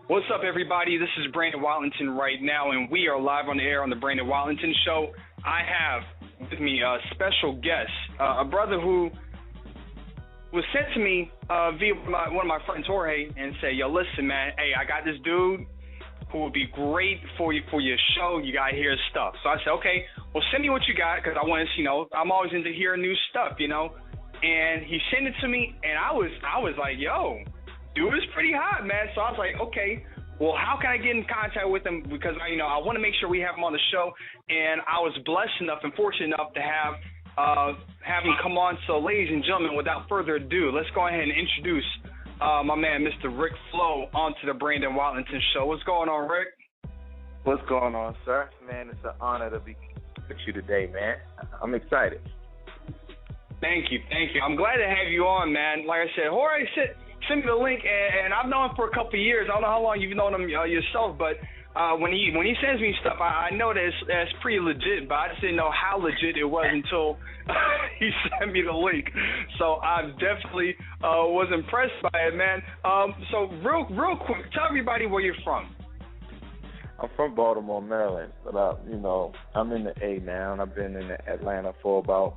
What's up, everybody? This is Brandon Watlington right now, and we are live on the air on the Brandon Watlington Show. I have with me a special guest, a brother who was sent to me via one of my friends, Jorge, and said, yo, listen, man, hey, I got this dude who would be great for your show. You got to hear his stuff. So I said, okay, well, send me what you got, because I want to, I'm always into hearing new stuff, And he sent it to me, and I was like, yo, dude is pretty hot, man. So I was like, okay, well, how can I get in contact with him? Because, I want to make sure we have him on the show. And I was blessed enough and fortunate enough to have him come on. So, ladies and gentlemen, without further ado, let's go ahead and introduce my man, Mr. Ric Flo, onto the Brandon Watlington Show. What's going on, Rick? What's going on, sir? Man, it's an honor to be with you today, man. I'm excited. Thank you. I'm glad to have you on, man. Like I said, Jorge send me the link, and I've known him for a couple of years. I don't know how long you've known him yourself, but when he sends me stuff, I know that it's pretty legit, but I just didn't know how legit it was until he sent me the link. So I definitely was impressed by it, man. So real quick, tell everybody where you're from. I'm from Baltimore, Maryland, but I'm in the A now, and I've been in Atlanta for about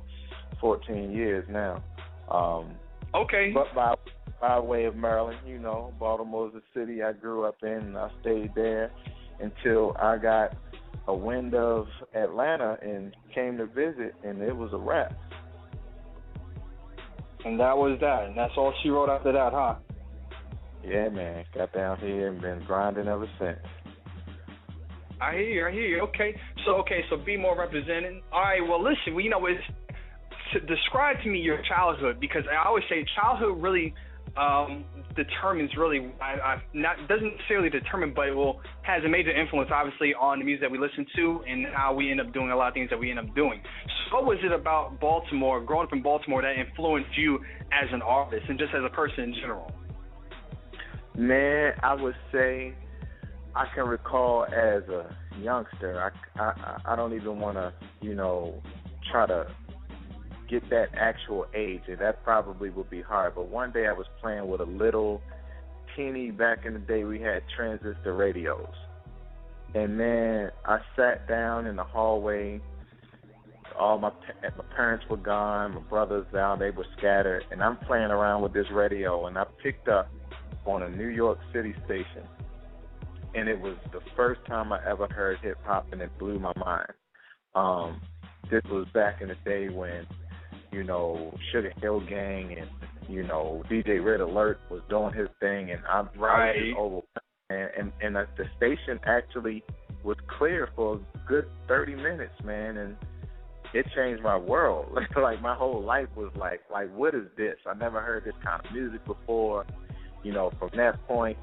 14 years now. Okay. But by way of Maryland, Baltimore's the city I grew up in, and I stayed there until I got a wind of Atlanta and came to visit, and it was a wrap. And that was that, and that's all she wrote after that, huh? Yeah, man. Got down here and been grinding ever since. I hear you. Okay, so be more represented. All right, well, listen, describe to me your childhood, because I always say childhood really determines doesn't necessarily determine, but has a major influence, obviously, on the music that we listen to and how we end up doing a lot of things that we end up doing. So what was it about Baltimore, growing up in Baltimore, that influenced you as an artist and just as a person in general? Man, I would say I can recall as a youngster, I don't even want to, try to get that actual age, and that probably would be hard. But one day I was playing with a little teeny, back in the day we had transistor radios. And man, I sat down in the hallway. All my parents were gone, my brothers down, they were scattered, and I'm playing around with this radio, and I picked up on a New York City station. And it was the first time I ever heard hip-hop, and it blew my mind. This was back in the day when, Sugar Hill Gang and, DJ Red Alert was doing his thing, and I was just over. And the station actually was clear for a good 30 minutes, man, and it changed my world. Like, my whole life was like, what is this? I never heard this kind of music before. From that point,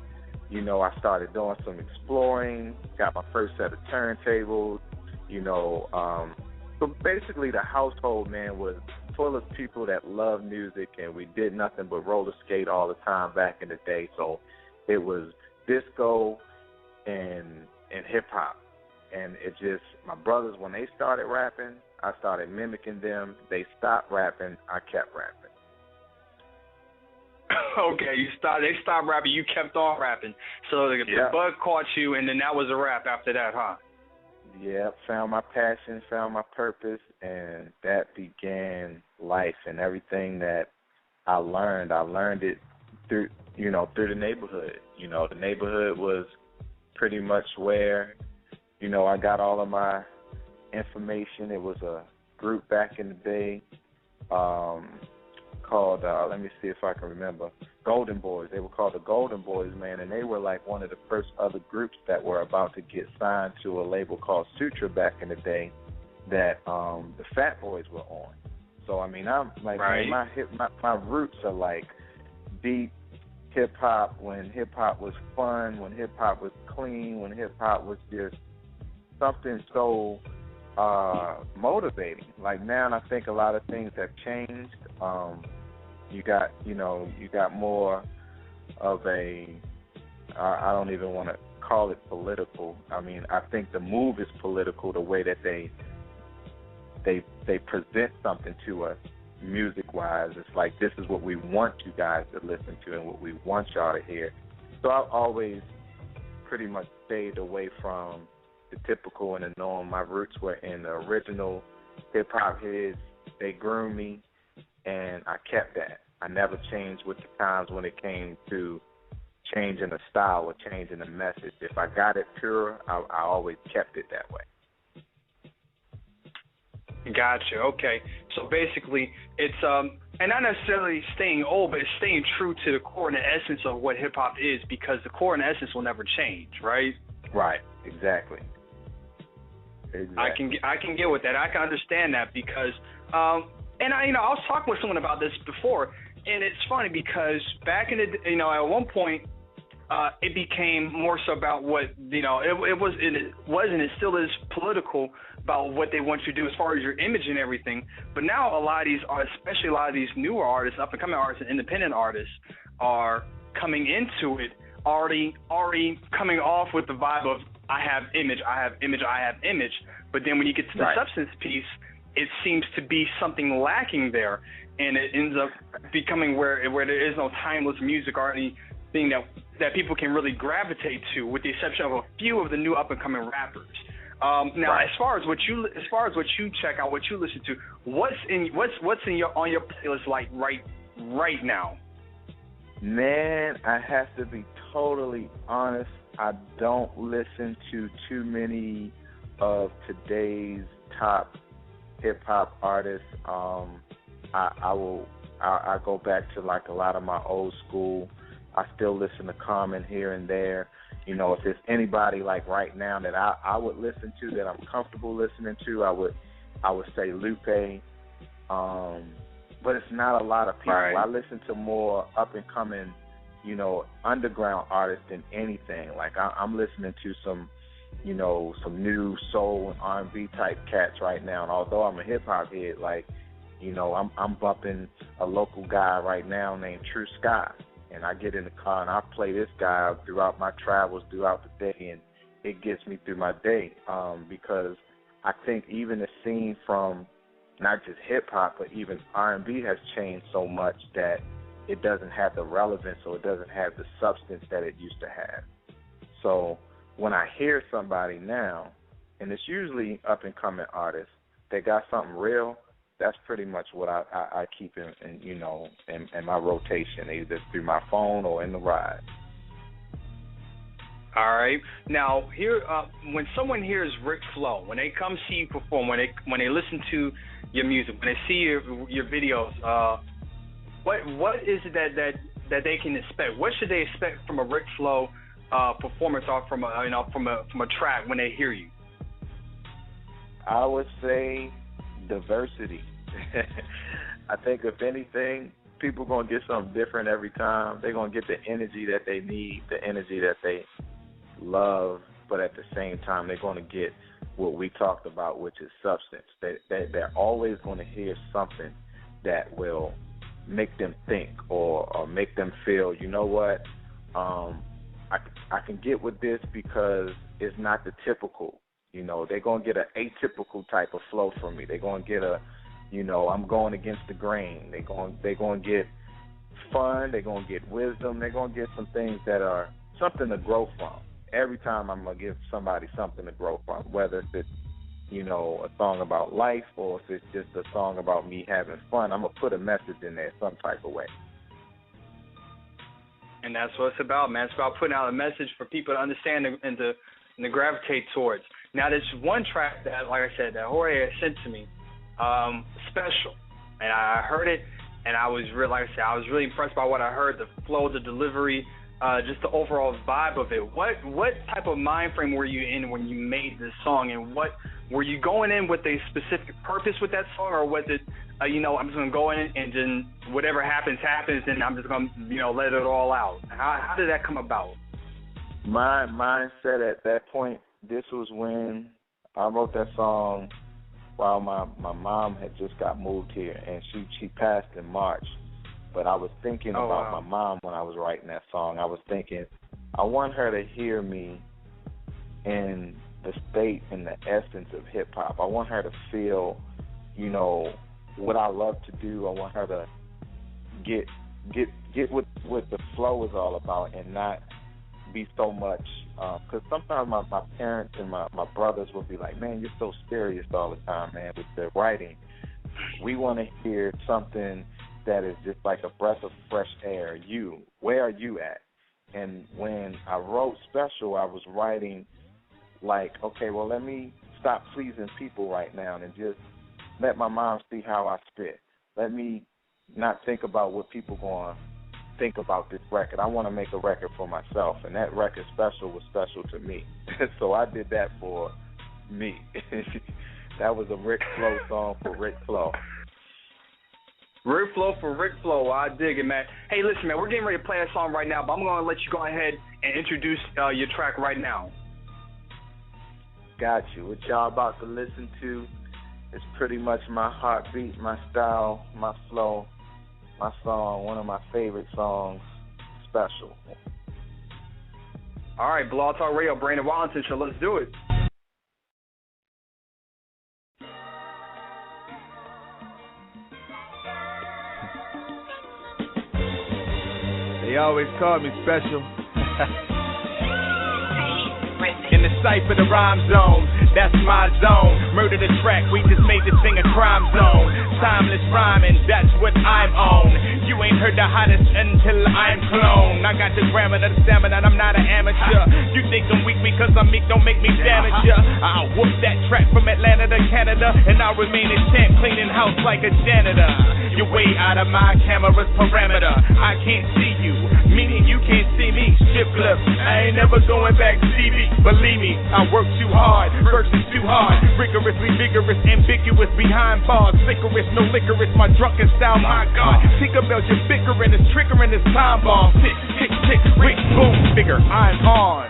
I started doing some exploring, got my first set of turntables, So basically the household, man, was full of people that loved music, and we did nothing but roller skate all the time back in the day. So it was disco and hip-hop. And it just, my brothers, when they started rapping, I started mimicking them. They stopped rapping, I kept rapping. Okay, they stopped rapping, you kept on rapping. So the bug caught you, and then that was a rap after that, huh? Yeah, found my passion, found my purpose, and that began life. And everything that I learned it through the neighborhood. The neighborhood was pretty much where, I got all of my information. It was a group back in the day called, let me see if I can remember, Golden Boys. They were called the Golden Boys, man, and they were like one of the first other groups that were about to get signed to a label called Sutra back in the day that the Fat Boys were on. So, I'm like, man, my roots are like deep hip-hop, when hip-hop was fun, when hip-hop was clean, when hip-hop was just something so motivating. Like, now I think a lot of things have changed. You got more of a, I don't even want to call it political. I think the move is political, the way that they present something to us music-wise. It's like, this is what we want you guys to listen to and what we want y'all to hear. So I've always pretty much stayed away from the typical and the norm. My roots were in the original hip-hop heads. They groomed me, and I kept that. I never changed with the times when it came to changing the style or changing the message. If I got it pure, I always kept it that way. Gotcha. Okay. So basically, it's and not necessarily staying old, but it's staying true to the core and the essence of what hip hop is, because the core and the essence will never change, right? Right. Exactly. I can get with that. I can understand that because, and I was talking with someone about this before, and it's funny because back in the, at one point, it became more so about what, it was and it still is political about what they want you to do as far as your image and everything. But now a lot of these, especially a lot of these newer artists, up and coming artists and independent artists, are coming into it already coming off with the vibe of I have image. But then when you get to the substance piece, it seems to be something lacking there, and it ends up becoming where there is no timeless music or anything that people can really gravitate to, with the exception of a few of the new up and coming rappers. Now, as far as what you check out, what you listen to, what's on your playlist like right now? Man, I have to be totally honest. I don't listen to too many of today's top hip hop artists. I go back to like a lot of my old school. I still listen to Common here and there. If there's anybody like right now that I would listen to, that I'm comfortable listening to, I would say Lupe. But it's not a lot of people. Right. I listen to more up and coming, underground artists than anything. Like I'm listening to some new soul and R&B type cats right now. And although I'm a hip hop head, I'm bumping a local guy right now named True Sky. And I get in the car and I play this guy throughout my travels, throughout the day, and it gets me through my day. Because I think even the scene from not just hip hop, but even R&B has changed so much that it doesn't have the relevance, or it doesn't have the substance that it used to have. So when I hear somebody now, and it's usually up and coming artists, they got something real, that's pretty much what I keep in my rotation, either through my phone or in the ride. All right. Now, here, when someone hears Ric Flo, when they come see you perform, when they listen to your music, when they see your videos, what is it that they can expect? What should they expect from a Ric Flo performance, or from a track when they hear you? I would say diversity. I think if anything, people are going to get something different every time. They're going to get the energy that they need, the energy that they love, but at the same time, they're going to get what we talked about, which is substance. They're always going to hear something that will make them think or make them feel, you know what, I can get with this because it's not the typical. They're going to get an atypical type of flow from me. They're going to get I'm going against the grain. They're going to get fun. They're going to get wisdom. They're going to get some things that are something to grow from. Every time I'm going to give somebody something to grow from, whether it's, a song about life, or if it's just a song about me having fun, I'm going to put a message in there some type of way. And that's what it's about, man. It's about putting out a message for people to understand and to gravitate towards. Now, there's one track that, like I said, that Jorge sent to me, Special. And I heard it, and I was really impressed by what I heard, the flow, the delivery, just the overall vibe of it. What type of mind frame were you in when you made this song, and what were you going in with a specific purpose with that song, or was it, I'm just going to go in and then whatever happens, and I'm just going to, let it all out? How did that come about? My mindset at that point, this was when I wrote that song while my mom had just got moved here, and she passed in March. But I was thinking about my mom when I was writing that song. I was thinking, I want her to hear me in the state and the essence of hip-hop. I want her to feel, what I love to do. I want her to get what the flow is all about, and not be so much, because sometimes my parents and my brothers will be like, man, you're so serious all the time, man, with the writing. We want to hear something that is just like a breath of fresh air. Where are you at? And when I wrote Special, I was writing like, okay, well, let me stop pleasing people right now and just let my mom see how I spit. Let me not think about what people going to think about this record. I want to make a record for myself, and that record Special was special to me. So I did that for me. That was a Ric Flo song for Ric Flo. Ric Flo for Ric Flo. I dig it, man. Hey, listen, man, we're getting ready to play that song right now, but I'm going to let you go ahead and introduce your track right now. Got you. What y'all about to listen to is pretty much my heartbeat, my style, my flow, my song, one of my favorite songs, Special. All right, Blog Talk Radio, Brandon Watlington Show. Let's do it. They always call me Special. In the cipher, the rhyme zone, that's my zone. Murder the track, we just made this thing a crime zone. Timeless rhyming, that's what I'm on. You ain't heard the hottest until I'm clone. I got the grammar, the stamina, I'm not an amateur. You think I'm weak because I'm meek, don't make me damage ya. I'll whoop that track from Atlanta to Canada, and I'll remain a champ, cleaning house like a janitor. You're way out of my camera's parameter. I can't see you, meaning you can't see me. Shift left, I ain't never going back to TV. Believe me, I work too hard, verses too hard. Rigorously vigorous, ambiguous, behind bars. Licorice, no licorice, my drunken style, my God. Think about your bickering, it's triggering this time bomb. Tick, tick, tick, Rick, boom, figure, I'm on.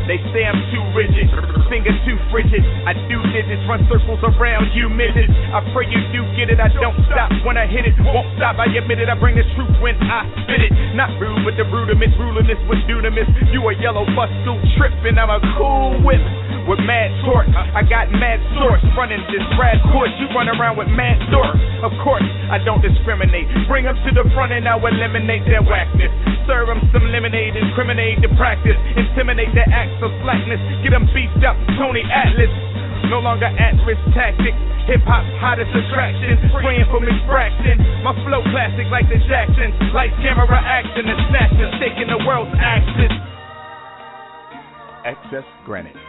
They say I'm too rigid, finger too frigid. I do digits, run circles around you midgets. I pray you do get it, I don't stop when I hit it. Won't stop, I admit it, I bring the truth when I spit it. Not rude, but the rudiment, ruliness was due to miss. You a yellow bus school trippin', I'm a cool whip with mad torque. I got mad source, running this rad course. You run around with mad dork. Of course, I don't discriminate. Bring them to the front and I'll eliminate their whackness. Serve them some lemonade, incriminate the practice. Intimidate their acts of slackness. Get them beefed up, Tony Atlas. No longer at-risk tactics. Hip-hop's hottest attraction. Praying for Miss Braxton. My flow classic like the Jacksons. Light camera action and snatches. Taking the world's axis. Excess granite.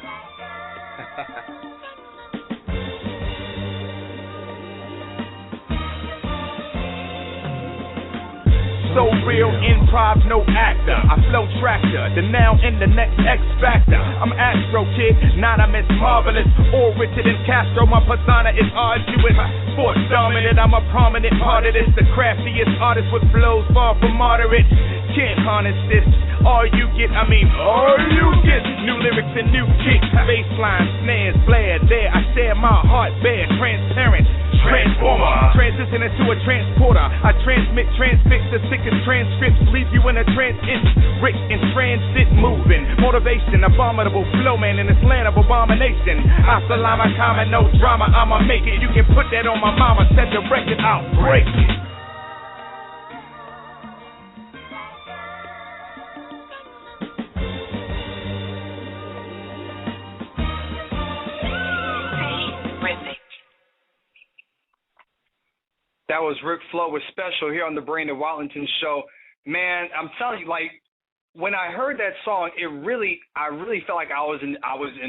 So real, improv, no actor. I flow tractor, the now and the next X Factor. I'm Astro Kid, not I'm as marvelous. Or Richard and Castro, my persona is arduous. Sports dominant, I'm a prominent part of this. The craftiest artist with flows far from moderate. Can't harness this. All you get, new lyrics and new kicks. Baseline, snares, blare, there. I share my heart bare, transparent. Transformer, transition into a transporter. I transmit, transfix the sickest transcripts, leave you in a trance. It's Rick in transit, moving, motivation, abominable flow, man, in this land of abomination. Assalamu alaikum, no drama, I'ma make it. You can put that on my mama, set the record, I'll break it. That was Ric Flo with Special here on the Brandon Watlington Show. Man, I'm telling you, like, when I heard that song, I really felt like I was in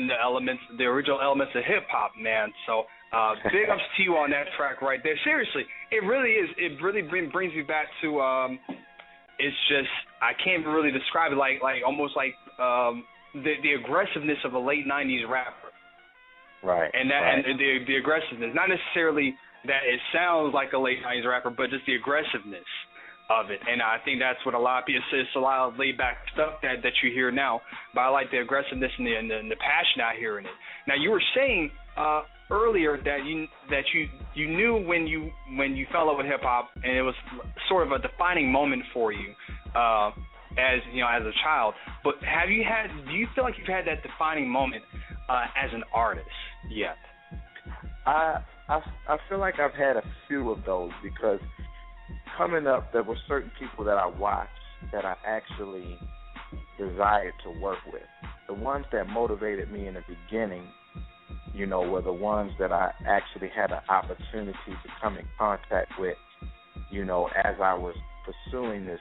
the elements, the original elements of hip hop, man. So big ups to you on that track right there. Seriously, it really is. It really brings me back to. It's just I can't really describe it like almost like the aggressiveness of a late '90s rapper. Right. And that right. and the aggressiveness, not necessarily that it sounds like a late '90s rapper, but just the aggressiveness of it. And I think that's what a lot of people, it's a lot of laid back stuff that you hear now. But I like the aggressiveness and the passion out here in it. Now you were saying earlier that you knew when you fell in love with hip hop, and it was sort of a defining moment for you. As you know, as a child. But do you feel like you've had that defining moment as an artist yet? I feel like I've had a few of those because coming up, there were certain people that I watched that I actually desired to work with. The ones that motivated me in the beginning, were the ones that I actually had an opportunity to come in contact with, as I was pursuing this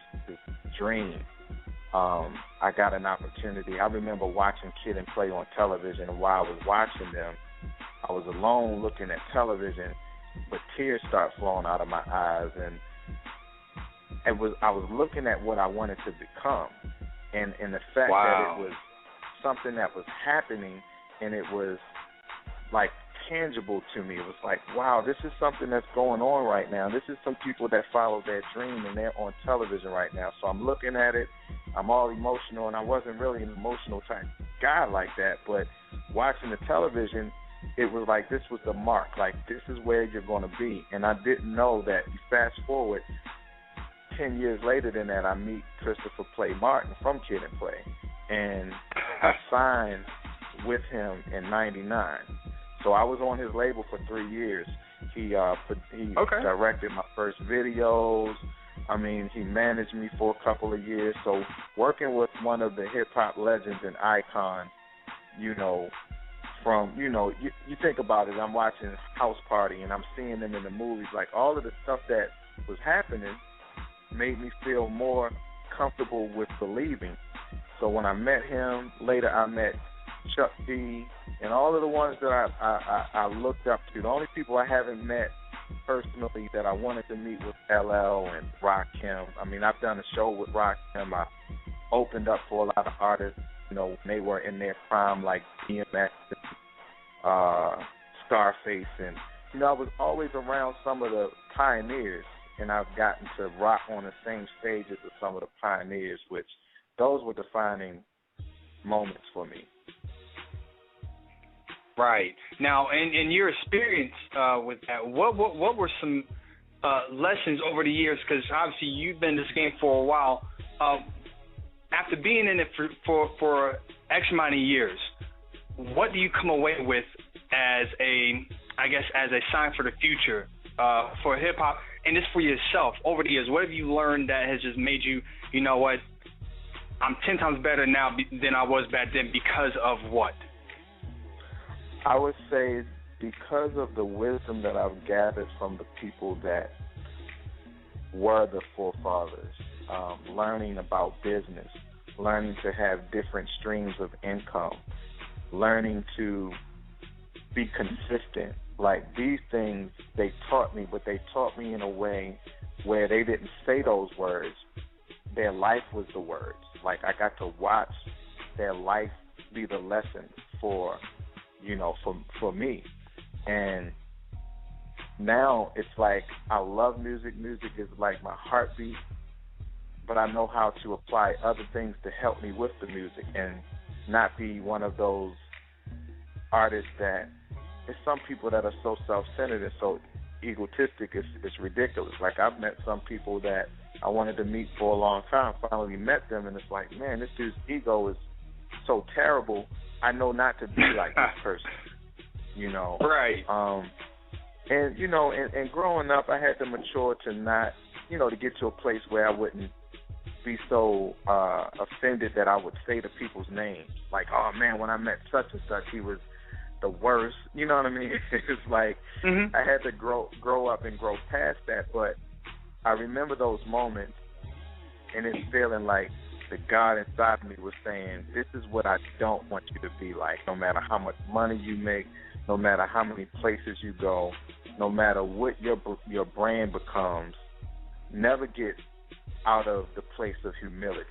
dream. I got an opportunity. I remember watching Kid and Play on television, and while I was watching them, I was alone looking at television, but tears start flowing out of my eyes, and I was looking at what I wanted to become, and the fact that it was something that was happening, and it was like tangible to me. It was like, wow, this is something that's going on right now. This is some people that follow their dream, and they're on television right now. So I'm looking at it. I'm all emotional, and I wasn't really an emotional type guy like that, but watching the television, it was like this was the mark. Like, this is where you're going to be. And I didn't know that. You fast forward 10 years later than that, I meet Christopher Play Martin from Kid and Play, and I signed with him in '99. So I was on his label for 3 years. He directed my first videos. I mean, he managed me for a couple of years. So working with one of the hip-hop legends and icons, from, you think about it, I'm watching House Party and I'm seeing them in the movies. Like, all of the stuff that was happening made me feel more comfortable with believing. So when I met him, later I met Chuck D, and all of the ones that I looked up to. The only people I haven't met personally that I wanted to meet was LL and Rakim. I mean, I've done a show with Rakim. I opened up for a lot of artists, when they were in their prime, like DMX and Scarface. And, I was always around some of the pioneers, and I've gotten to rock on the same stages as some of the pioneers, which those were defining moments for me. Right. Now, in your experience with that, what were some lessons over the years? Because obviously you've been in this game for a while. After being in it for X amount of years, what do you come away with as a sign for the future for hip hop and just for yourself over the years? What have you learned that has just made you, what, I'm 10 times better now than I was back then because of what? I would say because of the wisdom that I've gathered from the people that were the forefathers, learning about business, learning to have different streams of income, learning to be consistent. Like, these things they taught me, but they taught me in a way where they didn't say those words. Their life was the words. Like, I got to watch their life be the lesson for me. And now it's like I love music. Music is like my heartbeat, but I know how to apply other things to help me with the music and not be one of those artists that, there's some people that are so self-centered and so egotistic, it's ridiculous. Like, I've met some people that I wanted to meet for a long time, finally met them, and it's like, man, this dude's ego is so terrible. I know not to be like this person, Right. And growing up, I had to mature to not, to get to a place where I wouldn't be so offended that I would say the people's names. Like, oh, man, when I met such and such, he was the worst. You know what I mean? It's like I had to grow up and grow past that. But I remember those moments, and it's feeling like the God inside of me was saying, this is what I don't want you to be like, no matter how much money you make, no matter how many places you go, no matter what your brand becomes. Never get out of the place of humility.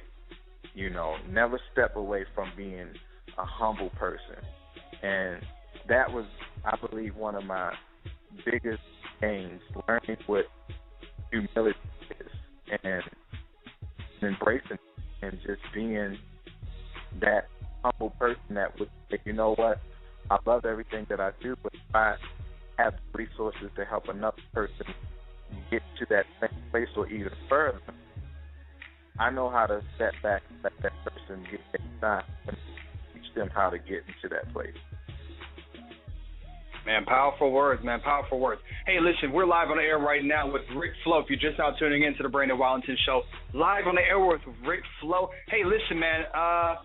Never step away from being a humble person. And that was, I believe, one of my biggest gains, learning what humility is and embracing it. And just being that humble person that would say, you know what, I love everything that I do, but if I have resources to help another person get to that same place or even further, I know how to step back and let that person get that time and teach them how to get into that place. Man, powerful words, man, powerful words. Hey, listen, we're live on the air right now with Ric Flo. If you're just now tuning in to the Brandon Watlington Show, live on the air with Ric Flo. Hey, listen, man,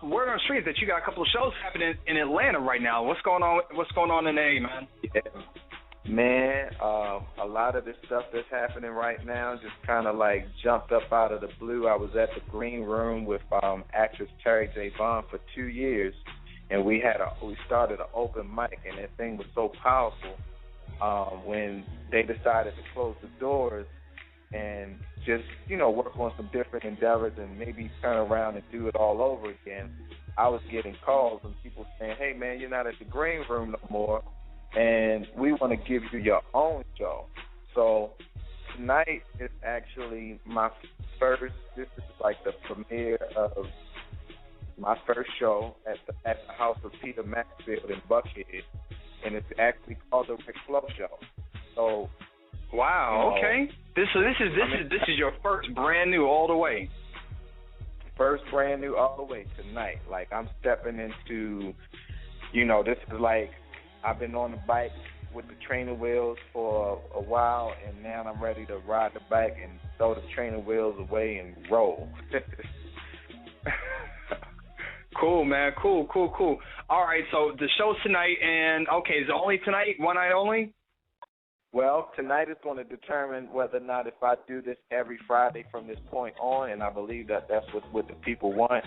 word on the street that you got a couple of shows happening in Atlanta right now. What's going on? What's going on in A, man? Yeah. Man, a lot of this stuff that's happening right now just kind of like jumped up out of the blue. I was at the green room with actress Terry J. Vaughn for 2 years, and we started an open mic, and that thing was so powerful. When they decided to close the doors and just work on some different endeavors and maybe turn around and do it all over again, I was getting calls and people saying, "Hey man, you're not at the green room no more, and we want to give you your own show." So tonight is actually this is like the premiere of my first show at the House of Peter Maxfield in Buckhead, and it's actually called the Ric Flo Show. So wow, okay. This is your first brand new all the way. First brand new all the way tonight. Like I'm stepping into, this is like I've been on the bike with the training wheels for a while, and now I'm ready to ride the bike and throw the training wheels away and roll. Cool, man. Cool. All right, so the show's tonight, and okay, is it only tonight, one night only? Well, tonight is going to determine whether or not if I do this every Friday from this point on, and I believe that that's what the people want.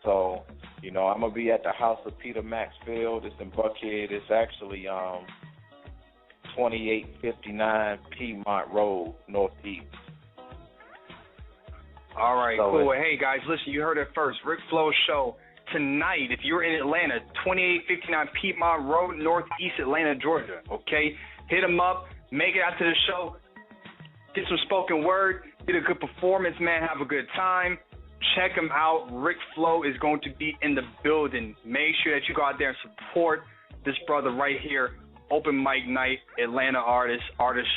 So, I'm going to be at the House of Peter Maxfield. It's in Buckhead. It's actually 2859 Piedmont Road, Northeast. All right, so cool. Hey, guys, listen, you heard it first. Ric Flo Show tonight. If you're in Atlanta, 2859 Piedmont Road, Northeast Atlanta, Georgia, okay? Hit them up. Make it out to the show. Get some spoken word. Get a good performance, man. Have a good time. Check him out. Ric Flo is going to be in the building. Make sure that you go out there and support this brother right here. Open mic night, Atlanta artist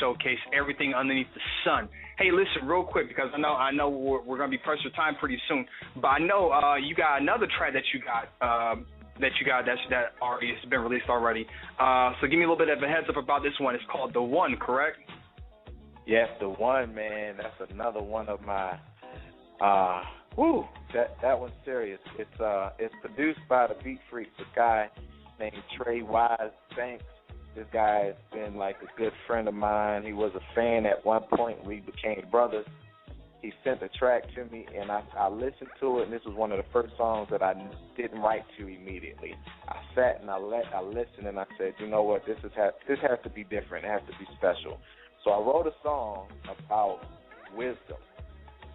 showcase, everything underneath the sun. Hey, listen, real quick, because I know we're going to be pressed for time pretty soon, but I know you got another track that you got that already has been released already. So give me a little bit of a heads up about this one. It's called The One, correct? Yes, The One, man. That's another one of my that one's serious. It's produced by the Beat Freaks, a guy named Trey Wise Banks. This guy has been like a good friend of mine. He was a fan at one point. We became brothers. He sent the track to me, and I listened to it, and this was one of the first songs that I didn't write to immediately. I sat and I listened, and I said, you know what, this has to be different. It has to be special. So I wrote a song about wisdom.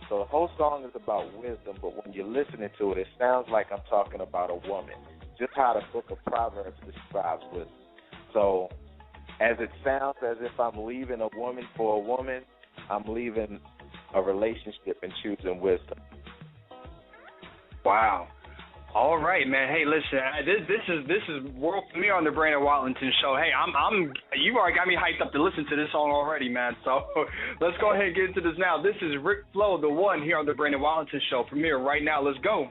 So the whole song is about wisdom, but when you're listening to it, it sounds like I'm talking about a woman, just how the book of Proverbs describes wisdom. So as it sounds as if I'm leaving a woman for a woman, I'm leaving a relationship and choosing wisdom. Wow. All right, man. Hey, listen, this is world premiere on the Brandon Watlington Show. Hey, you've already got me hyped up to listen to this song already, man. So let's go ahead and get into this now. This is Ric Flo, The One, here on the Brandon Watlington Show. Premiere right now. Let's go.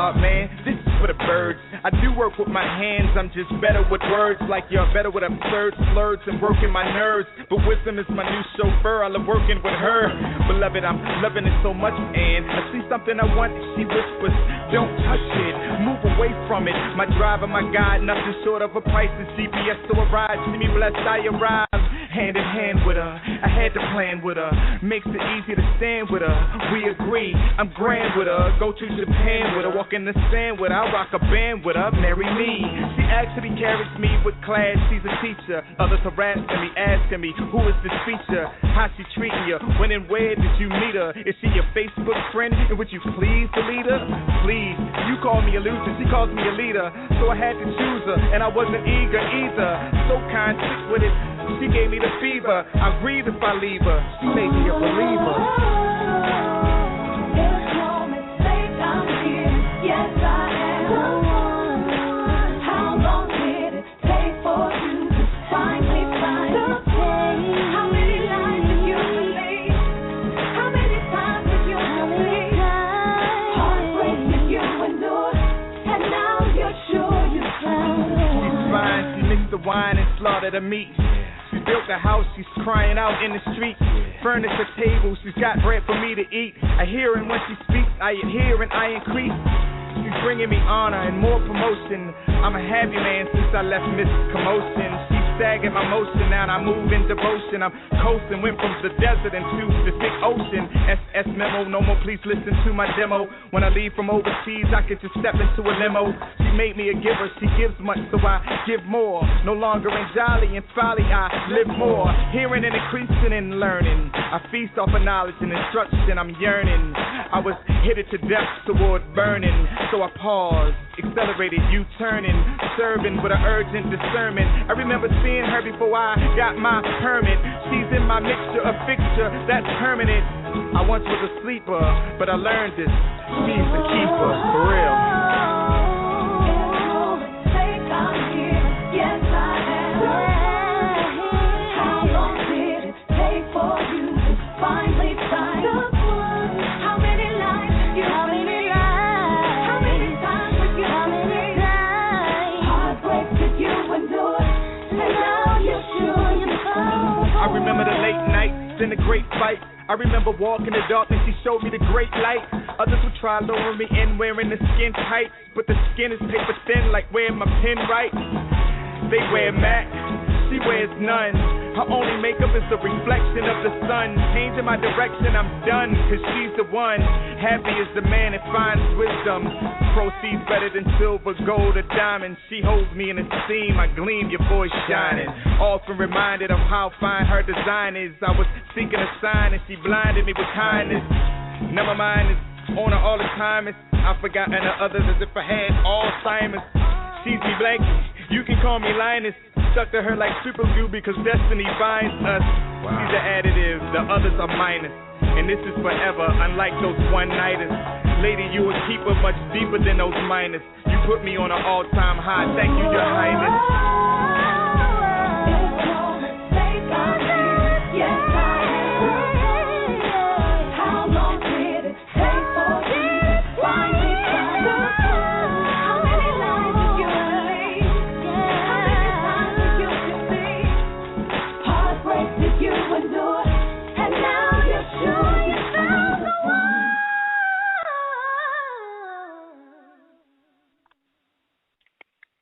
Man, this is for the birds. I do work with my hands, I'm just better with words. Like you're better with absurd slurs and working my nerves. But wisdom is my new chauffeur, I love working with her. Beloved, I'm loving it so much, and I see something I want, she whispers, don't touch it, move away from it. My driver, my guide, nothing short of a priceless GPS to a ride. See me blessed, I arrive. Hand in hand with her, I had to plan with her. Makes it easy to stand with her. We agree, I'm grand with her. Go to Japan with her, walk in the sand with her. I rock a band with her, marry me. She actually carries me with class. She's a teacher. Others harassing me, asking me who is this feature? How she treating you? When and where did you meet her? Is she your Facebook friend? And would you please delete her? Please, you call me a loser, she calls me a leader. So I had to choose her, and I wasn't eager either. So kind, sick with it. She gave me the fever. I grieve if I leave her. She made me a believer. her to meet. She built a house, she's crying out in the street. Furnish a table, she's got bread for me to eat. I hear and when she speaks, I adhere and I increase. She's bringing me honor and more promotion. I'm a happy man since I left Miss Commotion. She's sagging my motion, now I move in devotion. I'm coasting, went from the desert into the thick ocean. SS memo, no more please listen to my demo. When I leave from overseas, I could just step into a limo. She made me a giver, she gives much, so I give more. No longer in jolly and folly, I live more. Hearing and increasing and learning. I feast off of knowledge and instruction, I'm yearning. I was headed to depths toward burning, so I paused, accelerated U-turning, serving with an urgent discernment. I remember seeing her before I got my permit. She's in my mixture, a fixture that's permanent. I once was a sleeper, but I learned this. She's the keeper, for real. I remember the late nights and the great fight. I remember walking the dark and she showed me the great light. Others would try lowering me in wearing the skin tight, but the skin is paper thin like wearing my pen right. They wear MAC, she wears none. Her only makeup is the reflection of the sun. Changing my direction, I'm done, cause she's the one. Happy is the man that finds wisdom. Proceeds better than silver, gold, or diamond. She holds me in esteem, I gleam, your voice shining. Often reminded of how fine her design is. I was seeking a sign and she blinded me with kindness. Now my mind is on her all the time. I've forgotten the others as if I had Alzheimer's. She's me blankie, you can call me Linus. Stuck to her like super glue because destiny binds us. Wow. She's an additive, the others are minus. And this is forever, unlike those one-nighters. Lady, you a keeper much deeper than those minors. You put me on an all-time high, thank you, your highness.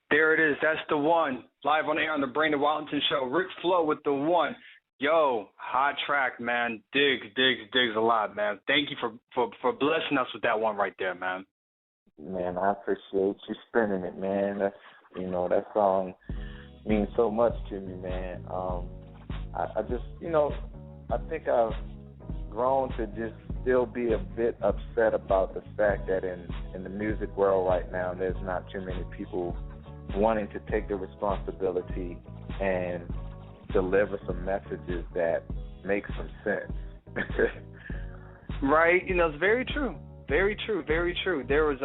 There it is. That's the one. Live on air on the Brandon Watlington Show. Ric Flo with the one. Yo, hot track, man. Digs a lot, man. Thank you for blessing us with that one right there, man. Man, I appreciate you spinning it, man. That's, that song means so much to me, man. I just, I think I've grown to just still be a bit upset about the fact that in the music world right now, there's not too many people wanting to take the responsibility and deliver some messages that make some sense. Right, it's very true. Very true. There was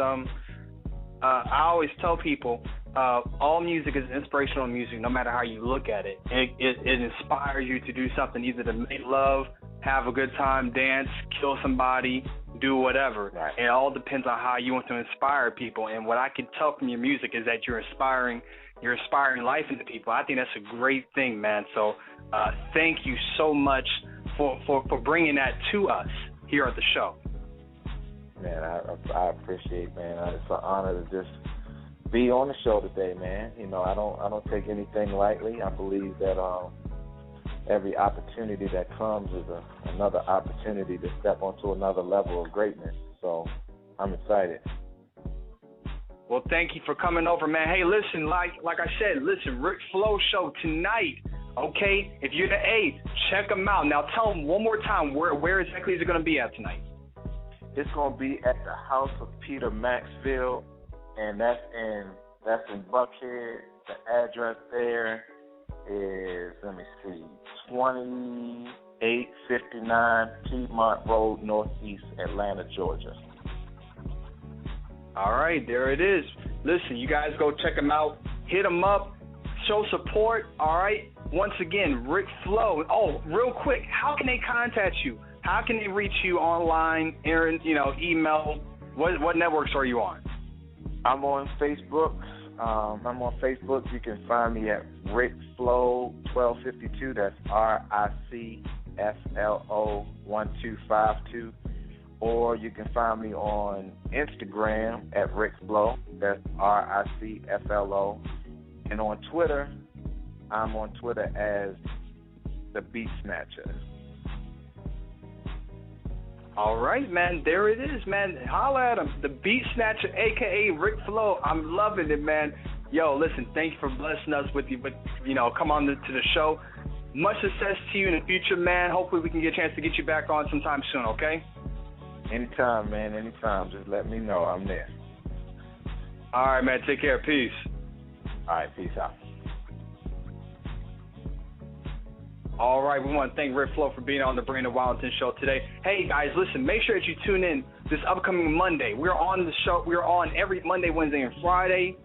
I always tell people all music is inspirational music, no matter how you look at it. It inspires you to do something, either to make love, have a good time, dance, kill somebody, do whatever. Right. It all depends on how you want to inspire people. And what I can tell from your music is that you're inspiring life into people. I think that's a great thing, man. So thank you so much for bringing that to us here at the show. Man, I appreciate, man. It's an honor to just be on the show today, man. I don't take anything lightly. I believe that every opportunity that comes is another opportunity to step onto another level of greatness. So I'm excited. Well, thank you for coming over, man. Hey, listen, like I said, Ric Flo show tonight, okay? If you're the 8th, check them out. Now tell them one more time, where exactly is it going to be at tonight? It's going to be at the House of Peter Maxfield, and that's in Buckhead. The address there is, 2859 Piedmont Road, Northeast Atlanta, Georgia. All right, there it is. Listen, you guys go check them out. Hit them up. Show support, all right? Once again, Ric Flo. Oh, real quick, how can they contact you? How can they reach you online, email? What networks are you on? I'm on Facebook, I'm on Facebook. You can find me at Ric Flo 1252. That's RICFLO 1252. Or you can find me on Instagram at Ric Flo. That's RICFLO. And on Twitter, I'm on Twitter as the Beat Snatcher. All right, man. There it is, man. Holla at him. The Beat Snatcher, a.k.a. Ric Flo. I'm loving it, man. Yo, listen, thank you for blessing us with come on to the show. Much success to you in the future, man. Hopefully we can get a chance to get you back on sometime soon, okay? Anytime, man. Anytime. Just let me know. I'm there. All right, man. Take care. Peace. All right. Peace out. All right, we want to thank Ric Flo for being on the Brandon Watlington Show today. Hey, guys, listen, make sure that you tune in this upcoming Monday. We're on the show. We're on every Monday, Wednesday, and Friday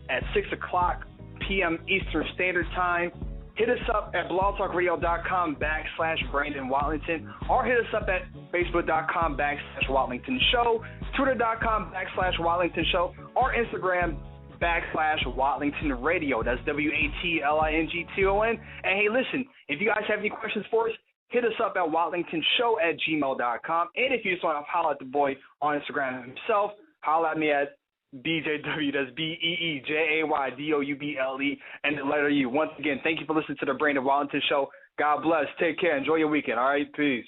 at 6 o'clock p.m. Eastern Standard Time. Hit us up at blogtalkradio.com/Brandon Watlington, or hit us up at facebook.com/Watlington Show, twitter.com/Watlington Show, or Instagram /Watlington Radio. That's WATLINGTON. And hey, listen, if you guys have any questions for us, hit us up at WatlingtonShow@gmail.com. And if you just want to holler at the boy on Instagram himself, holler at me at BJW. That's BEEJAYDOUBLE and the letter U. Once again, thank you for listening to the Brandon Watlington Show. God bless. Take care. Enjoy your weekend. All right. Peace.